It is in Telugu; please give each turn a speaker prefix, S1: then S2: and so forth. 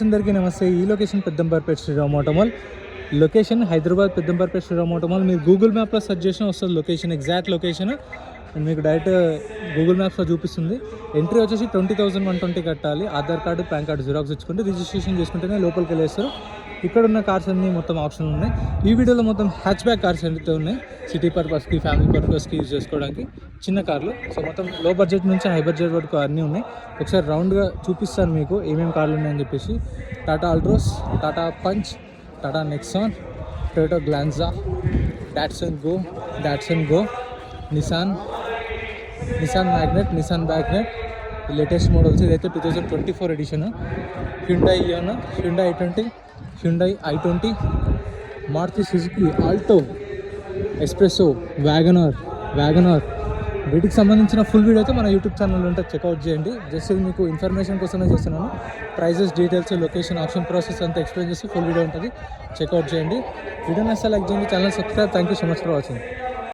S1: అందరికీ నమస్తే. ఈ location Peddamberpet Sriram auto mall. Location Hyderabad Peddamberpet Sriram auto mall. మీరు గూగుల్ మ్యాప్లో సెర్చ్ చేసిన వస్తుంది లొకేషన్, ఎగ్జాక్ట్ లొకేషన్ మీకు డైరెక్ట్ గూగుల్ మ్యాప్స్లో చూపిస్తుంది. ఎంట్రీ వచ్చేసి 20,120 కట్టాలి. Aadhaar card, PAN card Xerox ఇచ్చుకుంటే రిజిస్ట్రేషన్ చేసుకుంటేనే లోపలికి వెళ్ళేస్తారు. ఇక్కడ ఉన్న కార్స్ అన్నీ మొత్తం ఆప్షన్లు ఉన్నాయి. ఈ వీడియోలో మొత్తం హ్యాచ్ బ్యాక్ కార్స్ అయితే ఉన్నాయి. సిటీ పర్పస్కి, ఫ్యామిలీ పర్పస్కి యూజ్ చేసుకోవడానికి చిన్న కార్లు. సో మొత్తం లో బడ్జెట్ నుంచి హై బడ్జెట్ వరకు అన్నీ ఉన్నాయి. ఒకసారి రౌండ్గా చూపిస్తాను మీకు ఏమేమి కార్లు ఉన్నాయని చెప్పేసి. Tata Altroz, Tata Punch, Tata Nexon, Toyota Glanza, Datsun Go, Nissan Magnite, Nissan Magnite, latest models. ఇదైతే 2024 edition. Hyundai Eon, Hyundai i20, Maruti Suzuki Alto, S-Presso, WagonR. వీటికి సంబంధించిన ఫుల్ వీడియో అయితే మన యూట్యూబ్ ఛానల్ ఉంటే చెక్అవుట్ చేయండి. జస్ట్ ఇది మీకు ఇన్ఫర్మేషన్ కోసమే చేస్తున్నాను. Prices, details, location, option process అంతా ఎక్స్ప్లెయిన్ చేసి ఫుల్ వీడియో ఉంటుంది, చెక్అవుట్ చేయండి. వీడియోని అసలు లైక్ చేయండి, channel subscribe. Thank you so much for watching.